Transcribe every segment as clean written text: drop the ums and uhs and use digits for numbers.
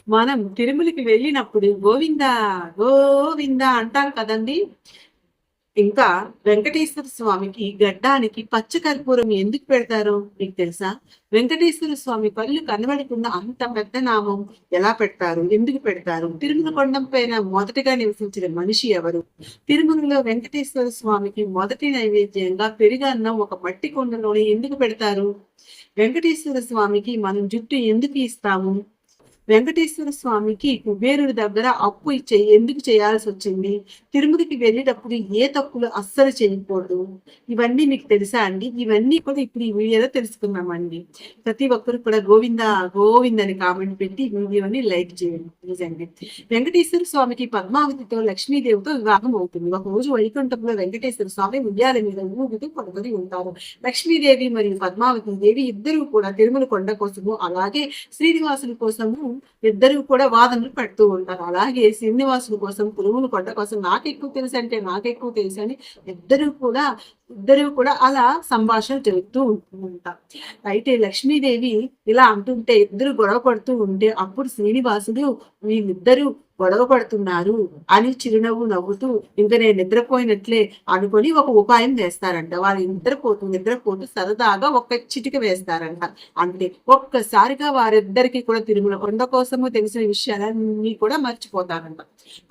మనం తిరుమలకి వెళ్ళినప్పుడు గోవింద గోవింద అంటారు కదండి. ఇంకా వెంకటేశ్వర స్వామికి గడ్డానికి పచ్చ కర్పూరం ఎందుకు పెడతారో మీకు తెలుసా? వెంకటేశ్వర స్వామి కళ్ళు కనబడకుండా అంత పెద్ద నామం ఎలా పెడతారు? ఎందుకు పెడతారు? తిరుమల కొండం పైన మొదటిగా నివసించిన మనిషి ఎవరు? తిరుమలలో వెంకటేశ్వర స్వామికి మొదటి నైవేద్యంగా పెరుగన్నం ఒక మట్టి కొండలోనే ఎందుకు పెడతారు? వెంకటేశ్వర స్వామికి మనం జుట్టు ఎందుకు ఇస్తాము? వెంకటేశ్వర స్వామికి కుబేరుడి దగ్గర అప్పు ఎందుకు చేయాల్సి వచ్చింది? తిరుమలకి వెళ్ళేటప్పుడు ఏ తప్పులు అస్సలు చేయకూడదు? ఇవన్నీ మీకు తెలుసా అండి? ఇవన్నీ కూడా ఇప్పుడు ఈ వీడియోలో తెలుసుకుందామండి. ప్రతి ఒక్కరు కూడా గోవింద గోవింద అని కామెంట్ పెట్టి వీడియోని లైక్ చేయండి ప్లీజ్ అండి. వెంకటేశ్వర స్వామికి పద్మావతితో లక్ష్మీదేవితో వివాహం అవుతుంది. ఒక రోజు వైకుంఠంలో వెంకటేశ్వర స్వామి ఉయ్యాల మీద ఊగుతూ పడుకొని ఉంటారు. లక్ష్మీదేవి మరియు పద్మావతి దేవి ఇద్దరు కూడా తిరుమల కొండ కోసము అలాగే శ్రీనివాసుని కోసము ఇద్దరు కూడా వాదనలు పెడుతూ ఉంటారు. అలాగే శ్రీనివాసుని కోసం తిరుమల కొండ కోసం నాకెక్కువ తెలుసు అంటే నాకెక్కువ తెలుసు అని ఇద్దరు కూడా అలా సంభాషణ జరుగుతూ ఉంటారు. అయితే లక్ష్మీదేవి ఇలా అంటుంటే ఇద్దరు గొడవ పడుతూ ఉంటే అప్పుడు శ్రీనివాసుడు వీళ్ళిద్దరూ గొడవ పడుతున్నారు అని చిరునవ్వు నవ్వుతూ ఇంకా నేను నిద్రపోయినట్లే అనుకొని ఒక ఉపాయం వేస్తారంట. వాళ్ళు నిద్రపోతూ సరదాగా ఒక చిటిక వేస్తారంట. అంటే ఒక్కసారిగా వారిద్దరికి కూడా తిరుమల కొండ కోసము తెలిసిన విషయాలన్నీ కూడా మర్చిపోతారంట.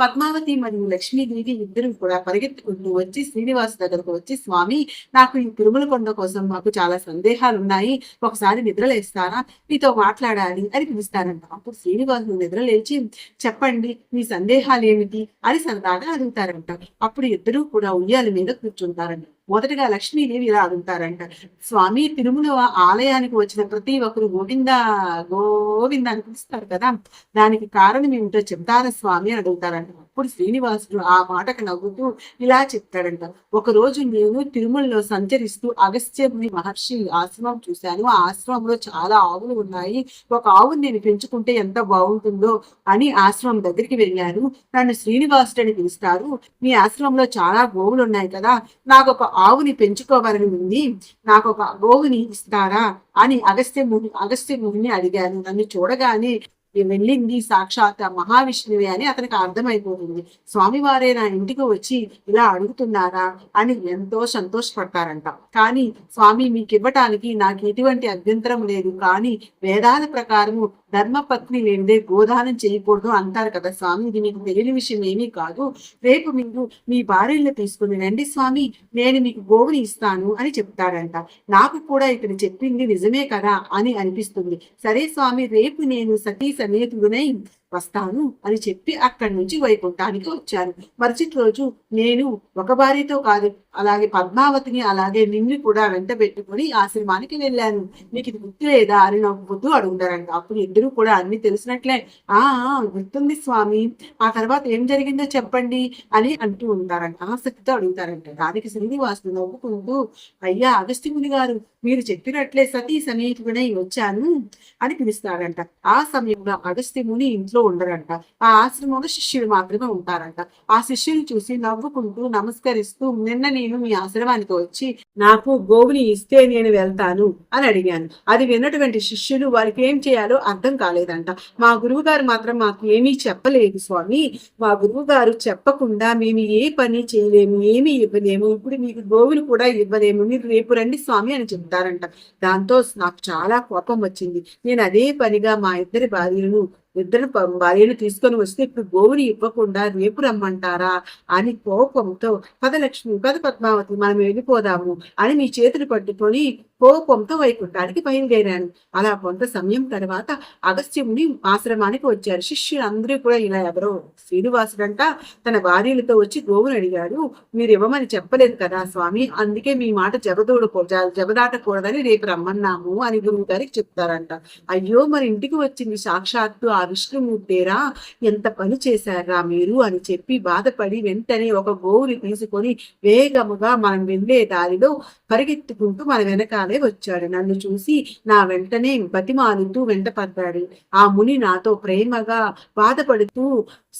పద్మావతి మరియు లక్ష్మీదేవి ఇద్దరు కూడా పరిగెత్తుకుంటూ వచ్చి శ్రీనివాస్ దగ్గరకు వచ్చి, స్వామి నాకు ఈ తిరుమల కొండ కోసం మాకు చాలా సందేహాలు ఉన్నాయి, ఒకసారి నిద్రలేస్తారా, మీతో మాట్లాడాలి అని పిలుస్తారంట. అప్పుడు శ్రీనివాసులు నిద్రలేచి చెప్పండి మీ సందేహాలు ఏమిటి అని సరదాగా అడుగుతారంట. అప్పుడు ఇద్దరు కూడా ఉయ్యాల మీద కూర్చుంటారంట. మొదటగా లక్ష్మీదేవి ఇలా అడుగుతారంట, స్వామి తిరుమల ఆలయానికి వచ్చిన ప్రతి ఒక్కరు గోవింద గోవింద అని పిలుస్తారు కదా, దానికి కారణం ఏమిటో చెప్తారా స్వామి అని అడుగుతారంట. అప్పుడు శ్రీనివాసుడు ఆ మాటకు నవ్వుతూ ఇలా చెప్తాడంట, ఒక రోజు నేను తిరుమలలో సంచరిస్తూ అగస్త్య మహర్షి ఆశ్రమం చూశాను. ఆ ఆశ్రమంలో చాలా ఆవులు ఉన్నాయి. ఒక ఆవుని నేను పెంచుకుంటే ఎంత బాగుంటుందో అని ఆశ్రమం దగ్గరికి వెళ్ళాను. నన్ను శ్రీనివాసుడు అని పిలుస్తారు. మీ ఆశ్రమంలో చాలా గోవులు ఉన్నాయి కదా, నాకు ఒక ఆవుని పెంచుకోవాలని ఉంది, నాకు ఒక గోవుని ఇస్తారా అని అగస్త్య ముని అడిగాను. నన్ను చూడగానే వెళ్ళింది సాక్షాత్ మహావిష్ణువే అని అతనికి అర్థమైపోతుంది. స్వామివారే నా ఇంటికి వచ్చి ఇలా అడుగుతున్నారా అని ఎంతో సంతోషపడతారంట. కానీ స్వామి మీకు ఇవ్వటానికి నాకు ఎటువంటి అభ్యంతరం లేదు, కానీ వేదాల ప్రకారము ధర్మపత్ని లేనిదే గోదానం చేయకూడదు అంటారు కదా స్వామి, ఇది మీకు తెలియని విషయం ఏమీ కాదు. రేపు మీరు మీ భార్యలను తీసుకుని రండి స్వామి, నేను మీకు గోవుని ఇస్తాను అని చెప్తాడంట. నాకు కూడా ఇక్కడ చెప్పింది నిజమే కదా అని అనిపిస్తుంది. సరే స్వామి, రేపు నేను సతీ సమేతుడునై వస్తాను అని చెప్పి అక్కడి నుంచి వైకుంఠానికి వచ్చాను. మరుసటి రోజు నేను ఒక భార్యతో కాదు, అలాగే పద్మావతిని అలాగే నిన్ను కూడా వెంట పెట్టుకుని ఆశ్రమానికి వెళ్ళాను. నీకు ఇది గుర్తు లేదా అని నవ్వుతూ అడుగుతారంట. అప్పుడు ఇద్దరు కూడా అన్ని తెలిసినట్లే ఆ గుర్తుంది స్వామి, ఆ తర్వాత ఏం జరిగిందో చెప్పండి అని అంటూ ఉంటారంట. ఆసక్తితో అడుగుతారంట. దానికి శ్రీనివాసుడు నవ్వుకుంటూ, అయ్యా అగస్త్యముని గారు, మీరు చెప్పినట్లే సతీ సమేతుడై వచ్చాను అని పిలుస్తాడంట. ఆ సమయంలో అగస్త్యముని ఇంట్లో ఉండరంట. ఆ ఆశ్రమంలో శిష్యులు మాత్రమే ఉంటారంట. ఆ శిష్యుని చూసి నవ్వుకుంటూ నమస్కరిస్తూ, నిన్న నేను మీ ఆశ్రమానికి వచ్చి నాకు గోవుని ఇస్తే నేను వెళ్తాను అని అడిగాను. అది విన్నటువంటి శిష్యులు వారికి ఏం చేయాలో అర్థం కాలేదంట. మా గురువు గారు మాత్రం మాకు ఏమీ చెప్పలేదు స్వామి, మా గురువు గారు చెప్పకుండా మేము ఏ పని చేయలేము, ఏమీ ఇవ్వలేము, ఇప్పుడు మీకు గోవులు కూడా ఇవ్వలేము, మీరు రేపు రండి స్వామి అని చెప్తారంట. దాంతో నాకు చాలా కోపం వచ్చింది. నేను అదే పనిగా మా ఇద్దరు భార్యను తీసుకొని వస్తే ఇప్పుడు గోవుని ఇవ్వకుండా రేపు రమ్మంటారా అని కోపంతో, పదలక్ష్మి పద పద్మావతి మనం వెళ్ళిపోదాము అని మీ చేతులు పట్టుకొని కోపంతో వైకుంఠానికి బయలుదేరాను. అలా కొంత సమయం తర్వాత అగస్త్యుని ఆశ్రమానికి వచ్చారు. శిష్యులు అందరూ కూడా ఇలా ఎవరో శ్రీనివాసుడంట తన భార్యలతో వచ్చి గోవును అడిగాడు. మీరు ఇవ్వమని చెప్పలేదు కదా స్వామి, అందుకే మీ మాట జబదాటకూడదని రేపు రమ్మన్నాము అని గురువు గారికి చెప్తారంట. అయ్యో మరి ఇంటికి వచ్చింది సాక్షాత్తు ఆ విష్ణుమూర్తేరా, ఎంత పని చేశారా మీరు అని చెప్పి బాధపడి వెంటనే ఒక గోవుని తీసుకొని వేగముగా మనం వెళ్ళే దారిలో పరిగెత్తుకుంటూ మన వెనకాలే వచ్చాడు. నన్ను చూసి నా వెంటనే బతిమాలుతూ వెంట పడ్డాడు. ఆ ముని నాతో ప్రేమగా బాధపడుతూ,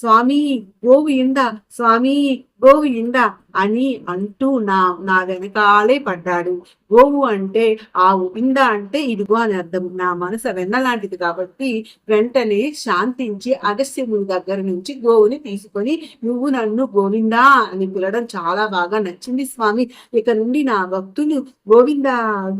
స్వామి గోవు ఇందా, స్వామి గోవింద అని అంటూ నా నా వెనకాలే పడ్డాడు. గోవు అంటే ఆవు, ఇంద అంటే ఇదిగో అని అర్థం. నా మనసు వెన్నలాంటిది కాబట్టి వెంటనే శాంతించి అగస్త్యముని దగ్గర నుంచి గోవుని తీసుకొని నువ్వు నన్ను గోవిందా అని పిలవడం చాలా బాగా నచ్చింది స్వామి. ఇక నుండి నా భక్తులు గోవింద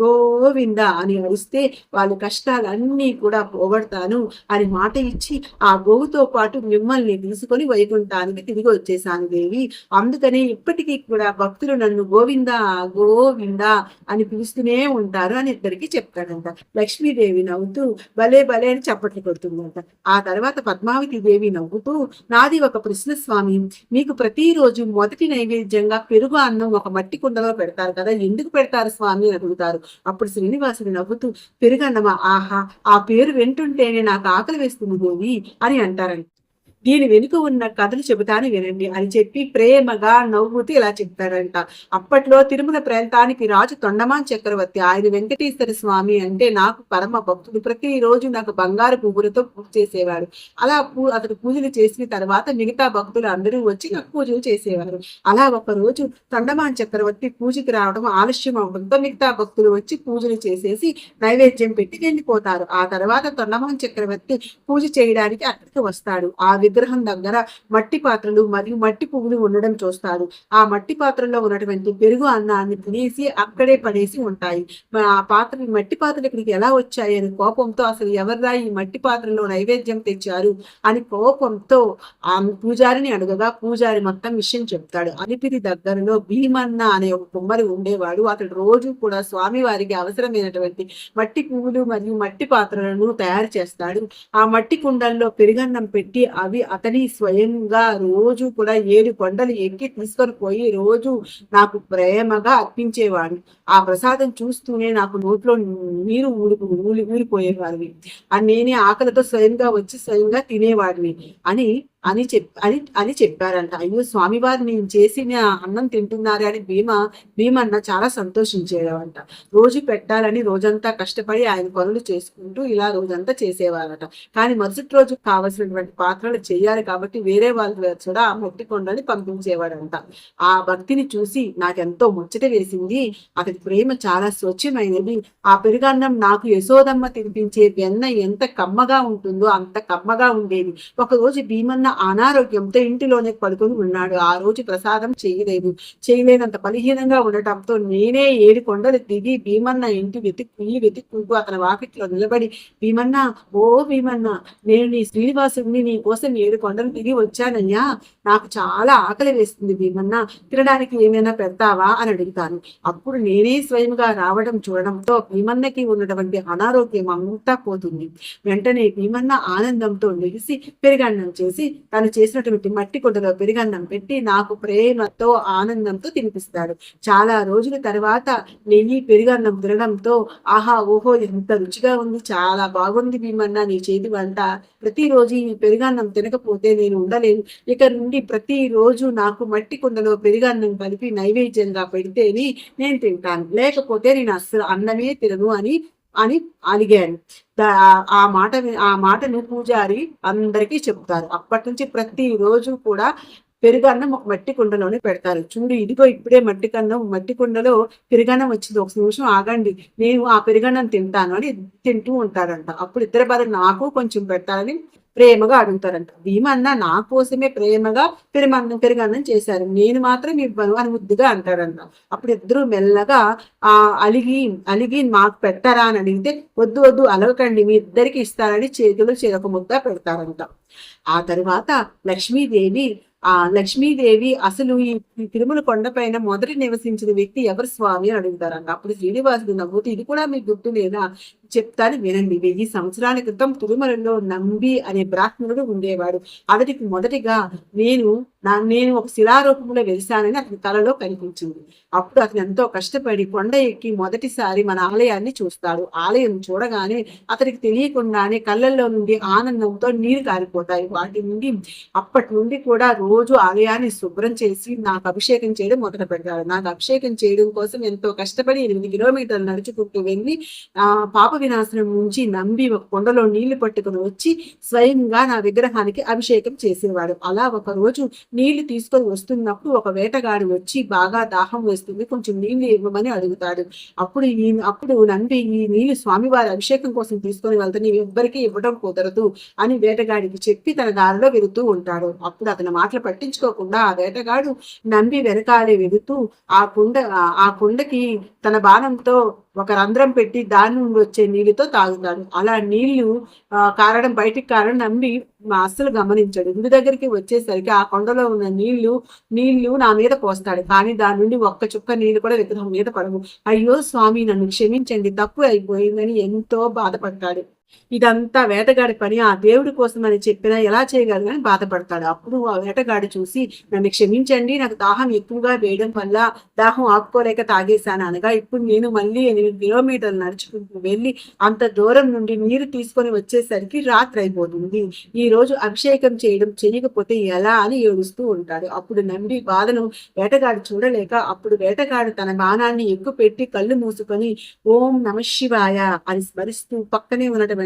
గోవింద అని అరిస్తే వాళ్ళ కష్టాలన్నీ కూడా పోగొడతాను అని మాట ఇచ్చి ఆ గోవుతో పాటు మిమ్మల్ని తీసుకొని వైకుంఠానికి తిరిగి వచ్చేసాను దేవి. అందుకనే ఇప్పటికీ కూడా భక్తులు నన్ను గోవింద గోవింద అని పిలుస్తూనే ఉంటారు అని ఇద్దరికి చెప్తాడంట. లక్ష్మీదేవి నవ్వుతూ భలే భలే అని చప్పట్లు కొడుతుందంట. ఆ తర్వాత పద్మావతి దేవి నవ్వుతూ, నాది ఒక ప్రశ్న స్వామి, మీకు ప్రతిరోజు మొదటి నైవేద్యంగా పెరుగు అన్నం ఒక మట్టి కుండలో పెడతారు కదా, ఎందుకు పెడతారు స్వామి అని అడుగుతారు. అప్పుడు శ్రీనివాసుడు నవ్వుతూ, పెరుగన్నమా, ఆహా, ఆ పేరు వింటుంటేనే నాకు ఆకలి వేస్తుంది దేవి అని అంటారంట. దీని వెనుక ఉన్న కథలు చెబుతాను వినండి అని చెప్పి ప్రేమగా నవ్వుతూ ఇలా చెప్తారంట. అప్పట్లో తిరుమల ప్రాంతానికి రాజు తొండమాన్ చక్రవర్తి. ఆయన వెంకటేశ్వర స్వామి అంటే నాకు పరమ భక్తుడు. ప్రతిరోజు నాకు బంగారు పువ్వులతో పూజ చేసేవాడు. అలా అతడు పూజలు చేసిన తర్వాత మిగతా భక్తులు అందరూ వచ్చి నాకు పూజలు చేసేవారు. అలా ఒక రోజు తొండమాన్ చక్రవర్తి పూజకి రావడం ఆలస్యం అవడంతో మిగతా భక్తులు వచ్చి పూజలు చేసేసి నైవేద్యం పెట్టి వెళ్ళిపోతారు. ఆ తర్వాత తొండమాన్ చక్రవర్తి పూజ చేయడానికి అక్కడికి వస్తాడు. ఆ విగ్రహం దగ్గర మట్టి పాత్రలు మరియు మట్టి పువ్వులు ఉండడం చూస్తాడు. ఆ మట్టి పాత్రలో ఉన్నటువంటి పెరుగు అన్నాన్ని తినేసి అక్కడే పడేసి ఉంటాయి. ఆ మట్టి పాత్రలు ఇక్కడికి ఎలా వచ్చాయి అని కోపంతో, అసలు ఎవర్రా ఈ మట్టి పాత్రలో నైవేద్యం తెచ్చారు అని కోపంతో ఆ పూజారిని అడగగా పూజారి మొత్తం విషయం చెప్తాడు. అలిపిరి దగ్గరలో భీమన్న అనే ఒక కుమ్మరి ఉండేవాడు. అతడు రోజు కూడా స్వామివారికి అవసరమైనటువంటి మట్టి పువ్వులు మరియు మట్టి పాత్రలను తయారు చేస్తాడు. ఆ మట్టి కుండల్లో పెరుగన్నం పెట్టి అవి అతని స్వయంగా రోజు కూడా 7 కొండలు ఎక్కి తీసుకొని పోయి రోజు నాకు ప్రేమగా అర్పించేవాడు. ఆ ప్రసాదం చూస్తూనే నాకు నోట్లో నీరు ఊరిపోయేవాడిని. అని నేనే ఆకలితో స్వయంగా వచ్చి స్వయంగా తినేవాడిని అని అని అని చెప్పారంట. అయ్యో స్వామివారు నేను చేసిన అన్నం తింటున్నారే అని భీమన్న చాలా సంతోషించేవారంట. రోజు పెట్టాలని రోజంతా కష్టపడి ఆయన పనులు చేసుకుంటూ ఇలా రోజంతా చేసేవారట. కానీ మరుసటి రోజు కావలసినటువంటి పాత్రలు చేయాలి కాబట్టి వేరే వాళ్ళు కూడా ఆ మట్టి కొండని పంపించేవాడంట. ఆ భక్తిని చూసి నాకెంతో ముచ్చట వేసింది. అతడి ప్రేమ చాలా స్వచ్ఛమైనది. ఆ పెరుగన్నం నాకు యశోదమ్మ తినిపించే వెన్న ఎంత కమ్మగా ఉంటుందో అంత కమ్మగా ఉండేది. ఒకరోజు భీమన్న అనారోగ్యంతో ఇంటిలోనే పడుకొని ఉన్నాడు. ఆ రోజు ప్రసాదం చేయలేనంత బలహీనంగా ఉండటంతో నేనే 7 కొండలు దిగి భీమన్న ఇంటి వెతుక్కుంటూ అతని వాకిట్లో నిలబడి, భీమన్న, ఓ భీమన్న, నేను నీ శ్రీనివాసుడిని నీ కోసం 7 కొండలు దిగి వచ్చానయ్యా, నాకు చాలా ఆకలి వేస్తుంది భీమన్న, తినడానికి ఏమైనా పెడతావా అని అడుగుతాను. అప్పుడు నేనే స్వయంగా రావడం చూడడంతో భీమన్నకి ఉన్నటువంటి అనారోగ్యం అంతా పోతుంది. వెంటనే భీమన్న ఆనందంతో లెగిసి పెరుగన్నం చేసి తను చేసినటువంటి మట్టి కుండలో పెరుగన్నం పెట్టి నాకు ప్రేమతో ఆనందంతో తినిపిస్తాడు. చాలా రోజుల తర్వాత నెయ్యి పెరుగన్నం తినడంతో ఆహా ఓహో ఎంత రుచిగా ఉంది, చాలా బాగుంది భీమన్న నీ చేతి వంట, ప్రతిరోజు ఈ పెరుగన్నం తినకపోతే నేను ఉండలేను, ఇక నుండి ప్రతిరోజు నాకు మట్టి కుండలో పెరుగన్నం కలిపి నైవేద్యంగా పెడితేనే నేను తింటాను, లేకపోతే నేను అస్సలు అన్నమే తినను అని అని అలిగాను. ఆ మాటను పూజారి అందరికీ చెప్తారు. అప్పటి నుంచి ప్రతిరోజు కూడా పెరుగన్నం ఒక మట్టి కుండలోనే పెడతారు. చూడు ఇదిగో ఇప్పుడే మట్టి కుండలో పెరుగన్నం వచ్చింది, ఒక నిమిషం ఆగండి, నేను ఆ పెరుగన్నం తింటాను అని తింటూ ఉంటారంట. అప్పుడు ఇద్దరు భార్యలు నాకు కొంచెం పెడతారని ప్రేమగా అడుగుతారంట. భీమన్న నా కోసమే ప్రేమగా పెరుగన్నం చేశారు, నేను మాత్రం ఇవ్వను అని ముద్దుగా అంటారంట. అప్పుడు ఇద్దరు మెల్లగా అలిగి మాకు పెట్టారా అని అడిగితే, వద్దు వద్దు అలవకండి, మీ ఇద్దరికి ఇస్తారని చేతులు చెరొక ముద్ద పెడతారంట. ఆ తరువాత లక్ష్మీదేవి అసలు ఈ తిరుమల కొండపైన మొదటి నివసించిన వ్యక్తి ఎవరు స్వామి అని అడుగుతారంట. అప్పుడు శ్రీనివాసుడు నవ్వుతూ, ఇది కూడా మీకు గుర్తు లేదా, చెప్తాను వినండి. 1000 సంవత్సరాల క్రితం తిరుమలలో నంబి అనే బ్రాహ్మణుడు ఉండేవాడు. అతడికి మొదటిగా నేను ఒక శిలారూపంలో వెలిశానని అతని కలలో కనిపించింది. అప్పుడు అతను ఎంతో కష్టపడి కొండ ఎక్కి మొదటిసారి మన ఆలయాన్ని చూస్తాడు. ఆలయం చూడగానే అతనికి తెలియకుండానే కళ్ళల్లో నుండి ఆనందంతో నీరు కారిపోతాయి. అప్పటి నుండి కూడా రోజు ఆలయాన్ని శుభ్రం చేసి నాకు అభిషేకం చేయడం మొదలు పెడతాడు. నాకు అభిషేకం చేయడం కోసం ఎంతో కష్టపడి 8 కిలోమీటర్లు నడుచుకుంటూ వెళ్ళి పాప వినాశనం నుంచి నంబి ఒక కుండలో నీళ్లు పట్టుకుని వచ్చి స్వయంగా నా విగ్రహానికి అభిషేకం చేసేవాడు. అలా ఒక రోజు నీళ్లు తీసుకొని వస్తున్నప్పుడు ఒక వేటగాడు వచ్చి బాగా దాహం వేస్తుంది, కొంచెం నీళ్లు ఇవ్వమని అడుగుతాడు. అప్పుడు నంబి ఈ నీళ్లు స్వామివారి అభిషేకం కోసం తీసుకొని వెళ్తే నీవు ఎవ్వరికీ ఇవ్వడం కుదరదు అని వేటగాడికి చెప్పి తన దారిలో వెళుతూ ఉంటాడు. అప్పుడు అతని మాటలు పట్టించుకోకుండా ఆ వేటగాడు నంబి వెనకాలే వెళుతూ ఆ కుండకి తన బాణంతో ఒక రంధ్రం పెట్టి దాని నుండి వచ్చే నీళ్ళతో తాగుతాడు. అలా నీళ్లు బయటికి కారడం నంబి అస్సలు గమనించాడు. ఇంటి దగ్గరికి వచ్చేసరికి ఆ కొండలో ఉన్న నీళ్లు నా మీద పోస్తాడు, కానీ దాని నుండి ఒక్క చుక్క నీళ్లు కూడా విగ్రహం మీద పడవు. అయ్యో స్వామి, నన్ను క్షమించండి, తప్పు అయిపోయిందని ఎంతో బాధపడతాడు. ఇదంతా వేటగాడి పని, ఆ దేవుడి కోసం అని చెప్పినా ఎలా చేయగలనని బాధపడతాడు. అప్పుడు ఆ వేటగాడు చూసి, నన్ను క్షమించండి, నాకు దాహం ఎక్కువగా వేయడం వల్ల దాహం ఆపుకోలేక తాగేశాను అనగా, ఇప్పుడు నేను మళ్ళీ 8 కిలోమీటర్లు నడుచుకుంటూ వెళ్ళి అంత దూరం నుండి నీరు తీసుకొని వచ్చేసరికి రాత్రి అయిపోతుంది. ఈ రోజు అభిషేకం చేయకపోతే ఎలా అని ఏడుస్తూ ఉంటాడు. అప్పుడు నంబి బాధను వేటగాడు చూడలేక, అప్పుడు వేటగాడు తన బాణాన్ని ఎక్కుపెట్టి కళ్ళు మూసుకొని ఓం నమ శివాయ అని స్మరిస్తూ పక్కనే ఉన్నటువంటి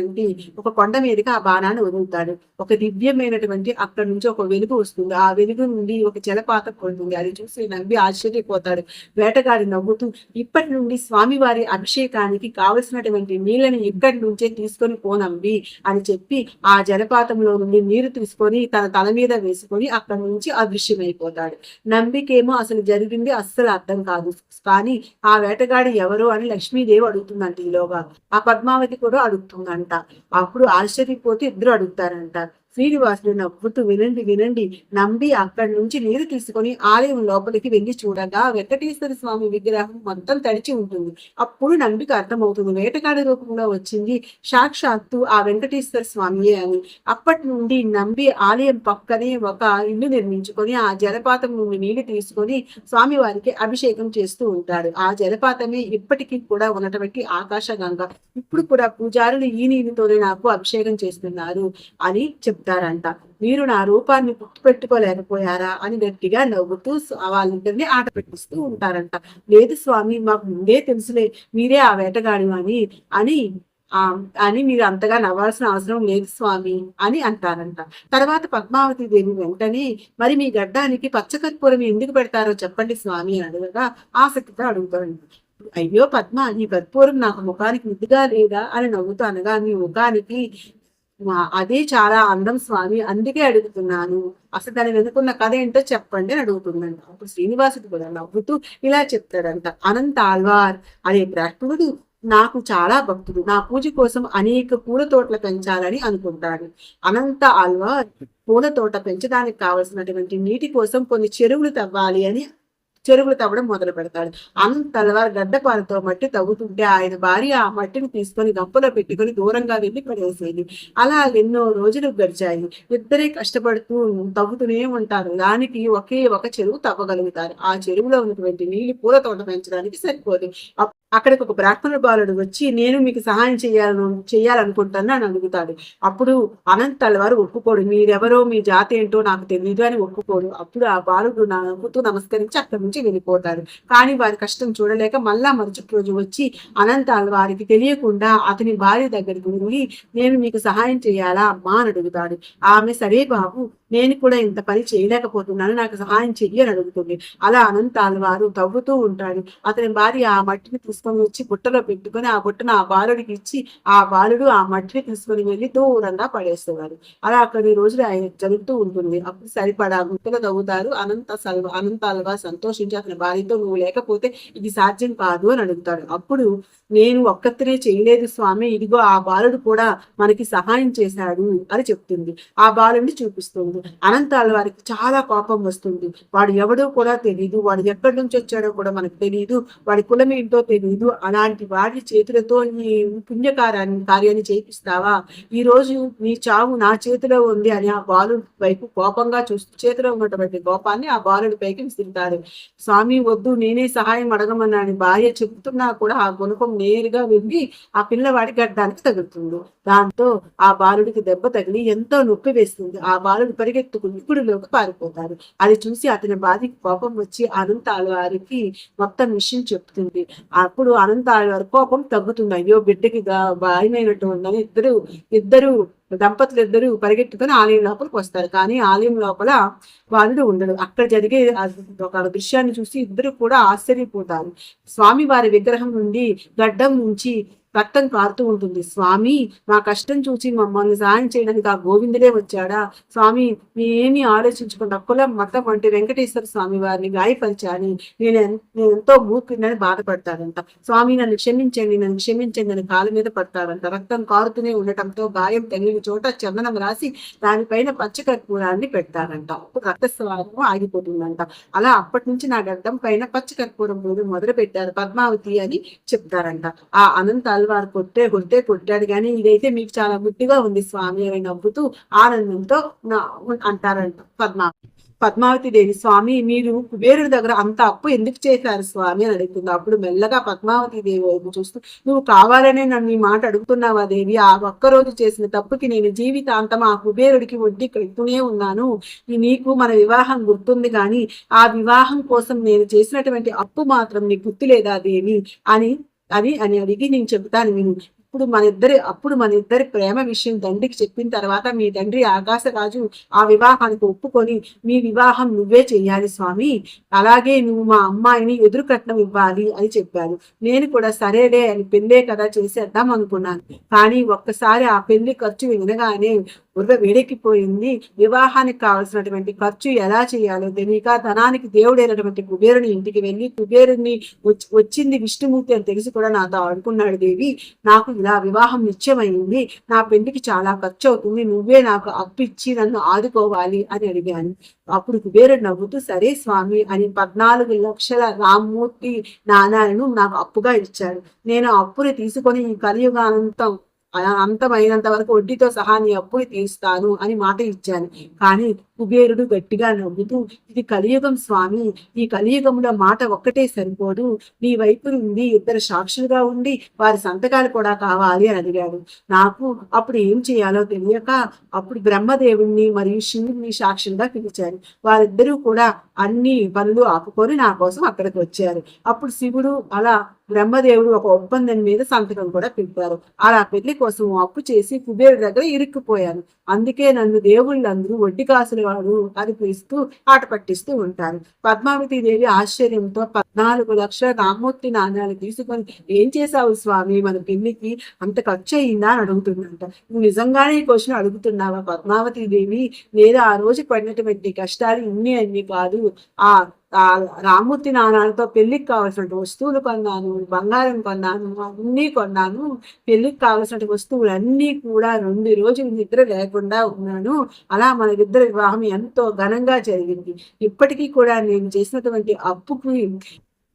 ఒక కొండ మీదకి ఆ బాణాన్ని వదులుతాడు. ఒక దివ్యమైనటువంటి అక్కడి నుంచి ఒక వెలుగు వస్తుంది. ఆ వెలుగు నుండి ఒక జలపాతం పడుతుంది. అది చూసి నంబి ఆశ్చర్యపోతాడు. వేటగాడి నవ్వుతూ, ఇప్పటి నుండి స్వామివారి అభిషేకానికి కావలసినటువంటి నీళ్ళని ఇక్కడి నుంచే తీసుకొని పోనంబి అని చెప్పి ఆ జలపాతంలో నుండి నీరు తీసుకొని తన తల మీద వేసుకొని అక్కడి నుంచి అదృశ్యమైపోతాడు. నంబికేమో అసలు జరిగింది అస్సలు అర్థం కాదు. కానీ ఆ వేటగాడి ఎవరో అని లక్ష్మీదేవి అడుగుతుందంట. ఈలోగా ఆ పద్మావతి కూడా అడుగుతుందంట. అప్పుడు ఆశ్చర్యపోతే ఇద్దరు అడుగుతారంట. శ్రీనివాసుడు నవ్వుతూ, వినండి, నంబి అక్కడి నుంచి నీరు తీసుకొని ఆలయం లోపలికి వెళ్లి చూడగా వెంకటేశ్వర స్వామి విగ్రహం మొత్తం తడిచి ఉంటుంది. అప్పుడు నంబికి అర్థమవుతుంది, వేటగాడి రూపంలో వచ్చింది సాక్షాత్తు ఆ వెంకటేశ్వర స్వామియే అని. అప్పటి నుండి నంబి ఆలయం పక్కనే ఒక ఇల్లు నిర్మించుకొని ఆ జలపాతం నుండి నీళ్లు తీసుకొని స్వామివారికి అభిషేకం చేస్తూ ఉంటాడు. ఆ జలపాతమే ఇప్పటికీ కూడా ఉన్నటువంటి ఆకాశగంగ. ఇప్పుడు కూడా పూజారులు ఈ నీటితోనే నాకు అభిషేకం చేస్తున్నారు అని చెప్తారంట. మీరు నా రూపాన్ని గుర్తుపెట్టుకోలేకపోయారా అని గట్టిగా నవ్వుతూ వాళ్ళిద్దరిని ఆట పెట్టిస్తూ ఉంటారంట. లేదు స్వామి, మాకు ముందే తెలుసులే మీరే ఆ వేటగాడు అని మీరు అంతగా నవ్వాల్సిన అవసరం లేదు స్వామి అని అంటారంట. తర్వాత పద్మావతి దేవి వెంటనే, మరి మీ గడ్డానికి పచ్చకర్పూరం ఎందుకు పెడతారో చెప్పండి స్వామి అని అడగగా ఆసక్తిగా అడుగుతాడు. అయ్యో పద్మ, నీ కర్పూరం నాకు ముఖానికి ముద్దుగా లేదా అని నవ్వుతూ అనగా, మీ ముఖానికి అదే చాలా అందం స్వామి, అందుకే అడుగుతున్నాను, అసలు దాని వెనుకున్న కథ ఏంటో చెప్పండి అని అడుగుతుందంట. అప్పుడు శ్రీనివాసుడు కూడా నవ్వుతూ ఇలా చెప్తాడంట. అనంత ఆల్వార్ అనే బ్రాహ్మణుడు నాకు చాలా భక్తుడు. నా పూజ కోసం అనేక పూల తోటలు పెంచాలని అనుకుంటాడు. అనంత ఆల్వార్ పూల తోట పెంచడానికి కావలసినటువంటి నీటి కోసం కొన్ని చెరువులు తవ్వడం మొదలు పెడతాడు. అంతలవారు గడ్డపాలతో మట్టి తవ్వుతుంటే ఆయన భార్య ఆ మట్టిని తీసుకొని గంపలో పెట్టుకుని దూరంగా వెళ్ళి పడేసేది. అలా ఎన్నో రోజులు గడిచాయి. ఇద్దరే కష్టపడుతూ తవ్వుతూనే ఉంటారు. దానికి ఒకే ఒక చెరువు తవ్వగలుగుతారు. ఆ చెరువులో ఉన్నటువంటి నీళ్లు పూల తోట పెంచడానికి సరిపోదు. అక్కడికి ఒక బ్రాహ్మణ బాలుడు వచ్చి, నేను మీకు సహాయం చేయాలనుకుంటాను అని అడుగుతాడు. అప్పుడు అనంత్ వారు ఒప్పుకోడు. మీరెవరో, మీ జాతి ఏంటో నాకు తెలియదు అని ఒప్పుకోడు. అప్పుడు ఆ బాలుడు నవ్వుతూ నమస్కరించి అక్కడి నుంచి వెళ్ళిపోతాడు. కానీ వారి కష్టం చూడలేక మళ్ళా మరుసటి రోజు వచ్చి అనంత్ వారికి తెలియకుండా అతని భార్య దగ్గరికి వెళ్ళి, నేను మీకు సహాయం చేయాలా అమ్మా అని అడుగుతాడు. ఆమె సరే బాబు, నేను కూడా ఇంత పని చేయలేకపోతున్నాను, నాకు సహాయం చెయ్యి అని అడుగుతుంది. అలా అనంత్ వారు తవ్వుతూ ఉంటాడు. అతని భార్య ఆ మట్టిని తీసుకొని వచ్చి బుట్టలో పెట్టుకొని ఆ బుట్టను ఆ బాలుడికి ఇచ్చి ఆ బాలుడు ఆ మట్టిని తీసుకొని వెళ్ళి దూరంగా పడేస్తున్నారు. అలా కొన్ని రోజులు ఆయన జరుగుతూ ఉంటుంది. అప్పుడు సరిపడా గుట్టలో తవ్వుతారు. అనంతాల్వా సంతోషించి అతని భార్యతో, నువ్వు లేకపోతే ఇది సాధ్యం కాదు అని అడుగుతాడు. అప్పుడు, నేను ఒక్కతినే చేయలేదు స్వామి, ఇదిగో ఆ బాలుడు కూడా మనకి సహాయం చేశాడు అని చెప్తుంది. ఆ బాలుడిని చూపిస్తుంది. అనంతాల వారికి చాలా కోపం వస్తుంది. వాడు ఎవడో కూడా తెలియదు, వాడు ఎక్కడి నుంచి వచ్చాడో కూడా మనకు తెలియదు, వాడి కులం ఏంటో తెలియదు, అలాంటి వాడి చేతులతో ఈ కార్యాన్ని చేపిస్తావా? ఈ రోజు నీ చావు నా చేతిలో ఉంది అని ఆ బాలుడి వైపు కోపంగా చూస్తూ చేతిలో ఉన్నటువంటి కోపాన్ని ఆ బాలుడి పైకి విసిరుతాడు. స్వామి వద్దు, నేనే సహాయం అడగమన్నాను భార్య చెప్తున్నా కూడా ఆ గుణపం నేరుగా వెళ్ళి ఆ పిల్లవాడి గడ్డానికి తగులుతుంది. దాంతో ఆ బాలుడికి దెబ్బ తగిలి ఎంతో నొప్పి వేస్తుంది. ఆ బాలుడిపై పరిగెత్తుకుని గుడిలోకి పారిపోతారు. అది చూసి అతని భార్యకి కోపం వచ్చి అనంత ఆళ్వారికి మొత్తం విషయం చెప్తుంది. అప్పుడు అనంత ఆళ్వారి కోపం తగ్గుతుంది. అయ్యో బిడ్డకి భయమైనట్టు ఉందని ఇద్దరు దంపతులు ఇద్దరు పరిగెత్తుకొని ఆలయం లోపలికి వస్తారు. కానీ ఆలయం లోపల బాలుడు ఉండడు. అక్కడ జరిగే ఒక దృశ్యాన్ని చూసి ఇద్దరు కూడా ఆశ్చర్యపోతారు. స్వామి వారి విగ్రహం నుండి గడ్డం నుంచి రక్తం కారుతూ ఉంటుంది. స్వామి, మా కష్టం చూసి మమ్మల్ని సాయం చేయడానికి ఆ గోవిందుడే వచ్చాడా? స్వామి, నేనేమి ఆలోచించకుండా కులం మతం అంటే వెంకటేశ్వర స్వామి వారిని గాయపరిచాని నేను ఎంతో మూర్ఖుడిని బాధపడతాడంట. స్వామి, నన్ను క్షమించండి అని కాలు మీద పడతాడంట. రక్తం కారుతూనే ఉండటంతో గాయం తగిలిన చోట చందనం రాసి దానిపైన పచ్చకర్పూరాన్ని పెడతాడంట. అప్పుడు రక్తస్రావం ఆగిపోతుందంట. అలా అప్పటి నుంచి నా గడ్డం పైన పచ్చకర్పూరం మొదలు పెట్టారు పద్మావతి అని చెప్తారంట. ఆ అనంత వారు కొట్టాడు కానీ ఇదైతే మీకు చాలా ముట్టిగా ఉంది స్వామి అని నవ్వుతూ ఆనందంతో అంటారంట పద్మావతి దేవి. స్వామి, మీరు కుబేరుడి దగ్గర అంత అప్పు ఎందుకు చేశారు స్వామి అని అడుగుతుంది. అప్పుడు మెల్లగా పద్మావతి దేవి వైపు చూస్తూ, నువ్వు కావాలనే నన్ను ఈ మాట అడుగుతున్నావా దేవి? ఆ ఒక్కరోజు చేసిన తప్పుకి నేను జీవితాంతం ఆ కుబేరుడికి వడ్డీ కడుతూనే ఉన్నాను. నీకు మన వివాహం గుర్తుంది కానీ ఆ వివాహం కోసం నేను చేసినటువంటి అప్పు మాత్రం నీకు గుర్తులేదా దేవి అని అడిగి నేను చెబుతాను విను. అప్పుడు మన ఇద్దరి ప్రేమ విషయం తండ్రికి చెప్పిన తర్వాత మీ తండ్రి ఆకాశరాజు ఆ వివాహానికి ఒప్పుకొని మీ వివాహం నువ్వే చెయ్యాలి స్వామి, అలాగే నువ్వు మా అమ్మాయిని ఎదురు కట్నం ఇవ్వాలి అని చెప్పారు. నేను కూడా సరేలే అని పెళ్ళే కదా చేసేద్దాం అనుకున్నాను. కానీ ఒక్కసారి ఆ పెళ్లి ఖర్చు వినగానే బుర్ర వేడెక్కిపోయింది. వివాహానికి కావాల్సినటువంటి ఖర్చు ఎలా చేయాలో తెలియక ధనానికి దేవుడైనటువంటి కుబేరుని ఇంటికి వెళ్ళి కుబేరుని వచ్చింది విష్ణుమూర్తి అని తెలిసి కూడా నాతో ఆడుకున్నాడు. దేవి, నాకు ఇలా వివాహం నిశ్చయమైంది, నా పెళ్లికి చాలా ఖర్చు అవుతుంది, నువ్వే నాకు అప్పు ఇచ్చి నన్ను ఆదుకోవాలి అని అడిగాను. అప్పుడు కుబేరుడు నవ్వుతూ సరే స్వామి అని 14 లక్షల రామ్మూర్తి నాణాలను నాకు అప్పుగా ఇచ్చాడు. నేను అప్పుని తీసుకొని ఈ అంతమైనంత వరకు వడ్డీతో సహా నీ అప్పుని తీరుస్తాను అని మాట ఇచ్చాను. కానీ కుబేరుడు గట్టిగా నవ్వుతూ, ఇది కలియుగం స్వామి, ఈ కలియుగంలో మాట ఒక్కటే సరిపోదు, నీ వైపు నుండి 2 సాక్షులుగా ఉండి వారి సంతకాలు కూడా కావాలి అని అడిగాడు. నాకు అప్పుడు ఏం చేయాలో తెలియక అప్పుడు బ్రహ్మదేవుణ్ణి మరియు శివుడిని సాక్షులుగా పిలిచారు. వారిద్దరూ కూడా అన్ని పనులు ఆపుకొని నా కోసం అక్కడికి వచ్చారు. అప్పుడు శివుడు అలా బ్రహ్మదేవుడు ఒక ఒప్పందం మీద సంతకం కూడా పెట్టారు. అలా పెళ్లి కోసం అప్పు చేసి కుబేరుడి దగ్గర ఇరుక్కుపోయాను. అందుకే నన్ను దేవుళ్ళందరూ వడ్డీ కాసుల వాడు అని పిలుస్తూ ఆట పట్టిస్తూ ఉంటారు. పద్మావతి దేవి ఆశ్చర్యంతో 14 లక్షల రామ్మూర్తి నాణ్యాలు తీసుకొని ఏం చేశావు స్వామి, మన పెళ్లికి అంత ఖర్చు అయిందా అని అడుగుతుందంట. నువ్వు నిజంగానే ఈ క్వశ్చన్ అడుగుతున్నావా పద్మావతి దేవి? లేదా ఆ రోజు పడినటువంటి కష్టాలు అన్ని కాదు, ఆ రామ్మూర్తి నాణాలతో పెళ్లికి కావాల్సిన వస్తువులు కొన్నాను, బంగారం కొన్నాను, అన్నీ కొన్నాను. పెళ్లికి కావాల్సిన వస్తువులన్నీ కూడా 2 రోజులు నిద్ర లేకుండా ఉన్నాను. అలా మన ఇద్దరి వివాహం ఎంతో ఘనంగా జరిగింది. ఇప్పటికీ కూడా నేను చేసినటువంటి అప్పుకి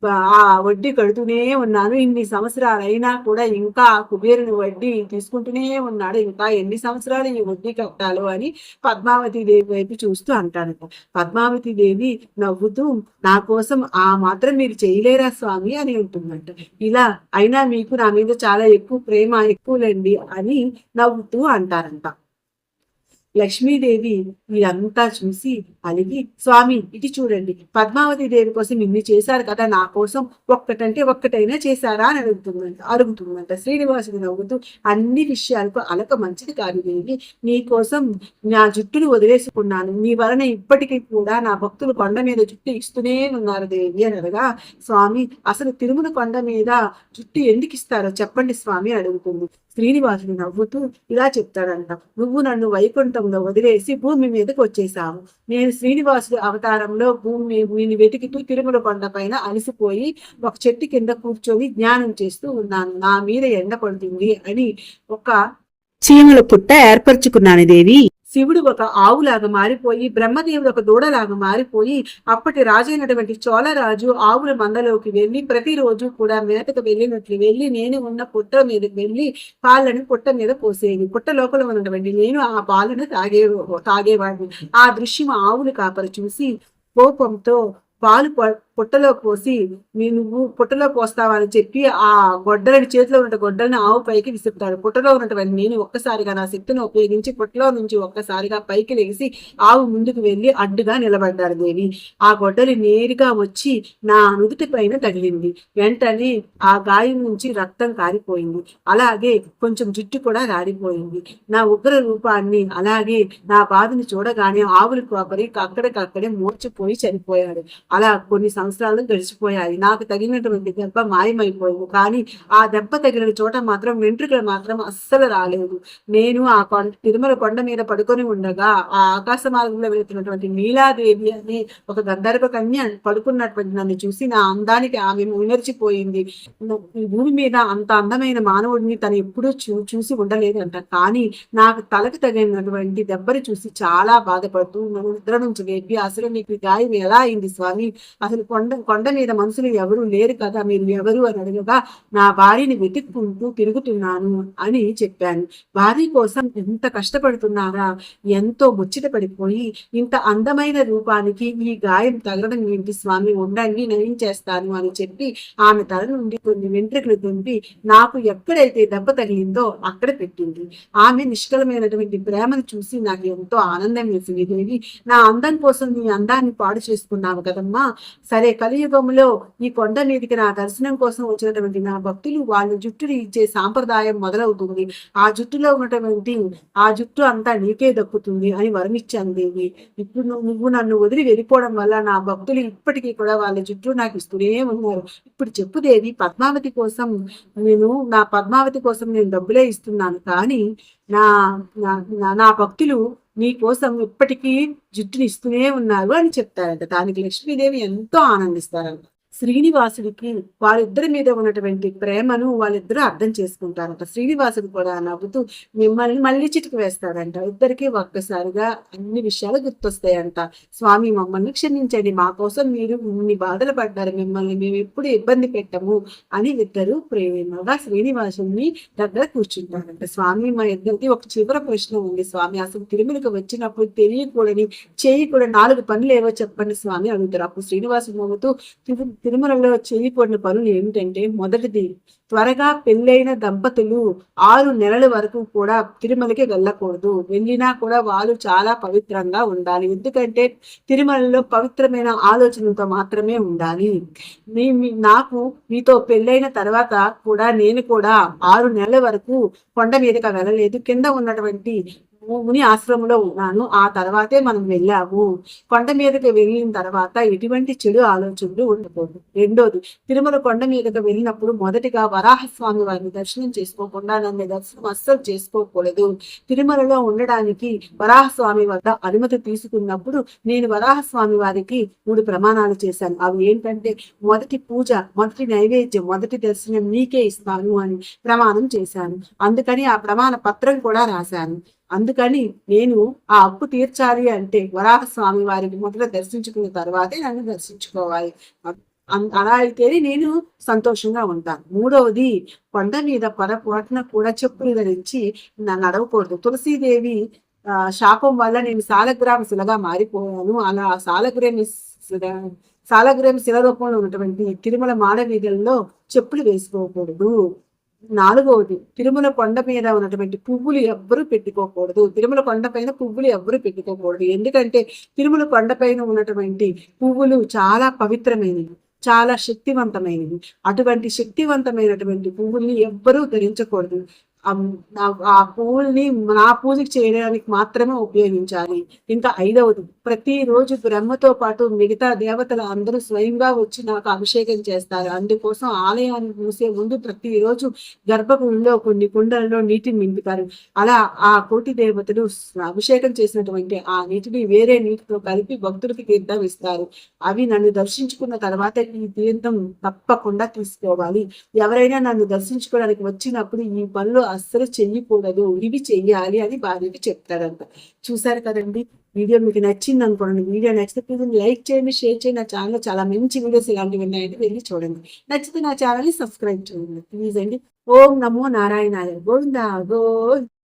ఆ వడ్డీ కడుతూనే ఉన్నాను. ఇన్ని సంవత్సరాలు అయినా కూడా ఇంకా కుబేరుని వడ్డీ తీసుకుంటూనే ఉన్నాడు. ఇంకా ఎన్ని సంవత్సరాలు ఈ వడ్డీ కట్టాలో అని పద్మావతి దేవి వైపు చూస్తూ అంటానట. పద్మావతి దేవి నవ్వుతూ, నా కోసం ఆ మాత్రం మీరు చేయలేరా స్వామి అని ఉంటుందంట. ఇలా అయినా మీకు నా మీద చాలా ఎక్కువ ప్రేమ ఎక్కువలండి అని నవ్వుతూ అంటారంట. లక్ష్మీదేవి ఇదంతా చూసి అలిగి, స్వామి ఇటు చూడండి, పద్మావతి దేవి కోసం ఇన్ని చేశారు కదా, నా కోసం ఒక్కటైనా చేశారా అని అడుగుతుందంట. శ్రీనివాసుడు నవ్వుతూ, అన్ని విషయాలకు అలక మంచిది కాదు దేవి, నీ కోసం నా జుట్టును వదిలేసుకున్నాను, నీ వలన ఇప్పటికీ కూడా నా భక్తులు కొండ మీద జుట్టు ఇస్తూనే ఉన్నారు దేవి అని అనగా, స్వామి అసలు తిరుమల కొండ మీద జుట్టు ఎందుకు ఇస్తారో చెప్పండి స్వామి అని అడుగుతుంది. శ్రీనివాసుడు నవ్వుతూ ఇలా చెప్తాడంట, నువ్వు నన్ను వైకుంఠంలో వదిలేసి భూమి మీదకి వచ్చేసావు. నేను శ్రీనివాసుడు అవతారంలో భూమిని వెతుకుతూ తిరుమల కొండ పైన అలసిపోయి ఒక చెట్టు కింద కూర్చొని జ్ఞానం చేస్తూ ఉన్నాను. నా మీద ఎండ పడుతుంది అని ఒక చీమల పుట్ట ఏర్పరచుకున్నాను దేవి. శివుడు ఒక ఆవులాగా మారిపోయి, బ్రహ్మదేవుడు ఒక దూడలాగా మారిపోయి, అప్పటి రాజైనటువంటి చోళరాజు ఆవుల మందలోకి వెళ్ళి ప్రతిరోజు కూడా మేతకు వెళ్ళినట్లు వెళ్ళి నేను ఉన్న పుట్ట మీదకి వెళ్ళి పాలను పుట్ట మీద పోసేది. పుట్ట లోపల ఉన్నటువంటి నేను ఆ పాలను తాగేవాడిని. ఆ దృశ్యం ఆవులు కాపరి చూసి కోపంతో పుట్టలో పోసి నువ్వు పుట్టలో పోస్తావా అని చెప్పి ఆ గొడ్డలని చేతిలో ఉన్న గొడ్డలని ఆవు పైకి విసురుతాడు. పుట్టలో ఉన్నటువంటి నేను ఒక్కసారిగా నా శక్తిని ఉపయోగించి పుట్టలో నుంచి ఒక్కసారిగా పైకి లేచి ఆవు ముందుకు వెళ్ళి అడ్డుగా నిలబడ్డాడు దేవి. ఆ గొడ్డలి నేరుగా వచ్చి నా నుదుటి పైన తగిలింది. వెంటనే ఆ గాయం నుంచి రక్తం కారిపోయింది. అలాగే కొంచెం జుట్టు కూడా రాడిపోయింది. నా ఉగ్ర రూపాన్ని అలాగే నా బాధని చూడగానే ఆవులు కొబ్బరి అక్కడికక్కడే మూర్చిపోయి చనిపోయాడు. అలా కొన్ని సంవత్సరాలు గడిచిపోయాయి. నాకు తగినటువంటి దెబ్బ మాయమైపోయింది. కానీ ఆ దెబ్బ తగిలిన చోట మాత్రం వెంట్రుకలు మాత్రం అస్సలు రాలేదు. నేను ఆ తిరుమల కొండ మీద పడుకొని ఉండగా ఆ ఆకాశ మార్గంలో వెళుతున్నటువంటి నీలాదేవి అని ఒక గంధర్వ కన్య పడుకున్నటువంటి నన్ను చూసి నా అందానికి ఆమె విమర్చిపోయింది. ఈ భూమి మీద అంత అందమైన మానవుడిని తను ఎప్పుడూ చూసి ఉండలేదంట. కానీ నాకు తలకు తగినటువంటి దెబ్బని చూసి చాలా బాధపడుతూ నిద్ర నుంచి లేపి, అసలు నీకు గాయం ఎలా అయింది స్వామి, అసలు కొండ మీద మనుషులు ఎవరు లేరు కదా, మీరు ఎవరు అని అడగగా నా భార్యని వెతుక్కుంటూ తిరుగుతున్నాను అని చెప్పాను. భార్య కోసం ఎంత కష్టపడుతున్నారా, ఎంతో ముచ్చట పడిపోయి ఇంత అందమైన రూపానికి ఈ గాయం తగలడం ఏంటి స్వామి, ఉండండి నయం చేస్తాను అని చెప్పి ఆమె తల నుండి కొన్ని వెంట్రుకలు తుంపి నాకు ఎక్కడైతే దెబ్బ తగిలిందో అక్కడ పెట్టింది. ఆమె నిష్కలమైనటువంటి ప్రేమను చూసి నాకు ఎంతో ఆనందం వేసింది. దేవి, నా అందం కోసం నీ అందాన్ని పాడు చేసుకున్నావు కదమ్మా. సరే, కలియుగంలో ఈ కొండ మీదకి నా దర్శనం కోసం వచ్చినటువంటి నా భక్తులు వాళ్ళు జుట్టుని ఇచ్చే సాంప్రదాయం మొదలవుతుంది. ఆ జుట్టులో ఉన్నటువంటి ఆ జుట్టు అంతా నీకే దక్కుతుంది అని వరమిచ్చాను దేవి. ఇప్పుడు నువ్వు నన్ను వదిలి వెళ్ళిపోవడం వల్ల నా భక్తులు ఇప్పటికీ కూడా వాళ్ళ జుట్టు నాకు ఇస్తూనే ఉన్నారు. ఇప్పుడు చెప్పు దేవి, నా పద్మావతి కోసం నేను డబ్బులే ఇస్తున్నాను, కానీ నా నా భక్తులు నీ కోసం ఇప్పటికీ జుట్టుని ఇస్తూనే ఉన్నారు అని చెప్తారంట. దానికి లక్ష్మీదేవి ఎంతో ఆనందిస్తారంట. శ్రీనివాసుడికి వారిద్దరి మీద ఉన్నటువంటి ప్రేమను వాళ్ళిద్దరూ అర్థం చేసుకుంటారంట. శ్రీనివాసుడు కూడా నవ్వుతూ మిమ్మల్ని మళ్ళీ చిటికి వేస్తాడంట. ఇద్దరికి ఒక్కసారిగా అన్ని విషయాలు గుర్తొస్తాయంట. స్వామి, మమ్మల్ని క్షమించండి, మా కోసం మీరు ఇన్ని బాధలు పడ్డారు, మిమ్మల్ని మేము ఎప్పుడు ఇబ్బంది పెట్టము అని ఇద్దరు ప్రేమగా శ్రీనివాసుని దగ్గర కూర్చుంటారంట. స్వామి, మా ఇద్దరికి ఒక చివరి ప్రశ్న ఉంది స్వామి, అసలు తిరుమలకు వచ్చినప్పుడు తెలియకూడని చేయకూడని 4 పనులు ఏవో చెప్పండి స్వామి అడుగుతారు. అప్పుడు శ్రీనివాసుడు నవ్వుతూ తిరుమలలో చేయకూడని పనులు ఏమిటంటే, మొదటిది, త్వరగా పెళ్ళైన దంపతులు 6 నెలల వరకు కూడా తిరుమలకి వెళ్ళకూడదు. వెళ్ళినా కూడా వాళ్ళు చాలా పవిత్రంగా ఉండాలి. ఎందుకంటే తిరుమలలో పవిత్రమైన ఆలోచనలతో మాత్రమే ఉండాలి. నాకు మీతో పెళ్ళైన తర్వాత కూడా నేను కూడా 6 నెలల వరకు కొండ మీదకి వెళ్ళలేదు. కింద ఉన్నటువంటి ముని ఆశ్రమంలో ఉన్నాను. ఆ తర్వాతే మనం వెళ్ళాము. కొండ మీదకి వెళ్ళిన తర్వాత ఎటువంటి చెడు ఆలోచనలు ఉండకూడదు. రెండోది, తిరుమల కొండ మీదకి వెళ్ళినప్పుడు మొదటిగా వరాహస్వామి వారిని దర్శనం చేసుకోకుండా నన్ను దర్శనం అస్సలు చేసుకోకూడదు. తిరుమలలో ఉండడానికి వరాహస్వామి వద్ద అనుమతి తీసుకున్నప్పుడు నేను వరాహస్వామి వారికి 3 ప్రమాణాలు చేశాను. అవి ఏంటంటే, మొదటి పూజ, మొదటి నైవేద్యం, మొదటి దర్శనం నీకే ఇస్తాను అని ప్రమాణం చేశాను. అందుకని ఆ ప్రమాణ పత్రం కూడా రాశాను. అందుకని నేను ఆ అప్పు తీర్చాలి అంటే వరాహస్వామి వారిని మొదట దర్శించుకున్న తర్వాతే నన్ను దర్శించుకోవాలి. అలా అయితేనే నేను సంతోషంగా ఉంటాను. మూడవది, కొండ మీద పొరపాటున కూడా చెప్పులు ధరించి నడవకూడదు. తులసీదేవి శాపం వల్ల నేను సాలగ్రామ శిలగా మారిపోయాను. అలా సాలగ్రామ శిల రూపంలో ఉన్నటువంటి తిరుమల మాడవీధుల్లో చెప్పులు వేసుకోకూడదు. 4వది, తిరుమల కొండ మీద ఉన్నటువంటి పువ్వులు ఎవ్వరూ పెట్టుకోకూడదు. తిరుమల కొండ పైన పువ్వులు ఎవ్వరూ పెట్టుకోకూడదు. ఎందుకంటే తిరుమల కొండ పైన ఉన్నటువంటి పువ్వులు చాలా పవిత్రమైనవి, చాలా శక్తివంతమైనవి. అటువంటి శక్తివంతమైనటువంటి పువ్వుల్ని ఎవ్వరూ ధరించకూడదు. ఆ పువ్వుల్ని నా పూజకి చేయడానికి మాత్రమే ఉపయోగించాలి. ఇంకా 5వది, ప్రతిరోజు బ్రహ్మతో పాటు మిగతా దేవతలు అందరూ స్వయంగా వచ్చి నాకు అభిషేకం చేస్తారు. అందుకోసం ఆలయాన్ని మూసే ముందు ప్రతిరోజు గర్భగుడిలో కొన్ని కుండలలో నీటిని నింపుతారు. అలా ఆ కోటి దేవతలు అభిషేకం చేసినటువంటి ఆ నీటిని వేరే నీటితో కలిపి భక్తులకి తీర్థం ఇస్తారు. అవి నన్ను దర్శించుకున్న తర్వాత ఈ తీర్థం తప్పకుండా తీసుకోవాలి. ఎవరైనా నన్ను దర్శించుకోవడానికి వచ్చినప్పుడు ఈ పనులు అస్సలు చెయ్యకూడదు, ఇవి చెయ్యాలి అని భార్యకి చెప్తారంట. చూసారు కదండి, వీడియో మీకు నచ్చింది అనుకోండి. వీడియో నచ్చితే ప్లీజ్ లైక్ చేయండి, షేర్ చేయండి. నా ఛానల్లో చాలా మంచి వీడియోస్ ఇలాంటివి ఉన్నాయండి, వెళ్ళి చూడండి. నచ్చితే నా ఛానల్ని సబ్స్క్రైబ్ చేయండి ప్లీజ్ అండి. ఓం నమో నారాయణాయ. గోవిందా గోవిందా.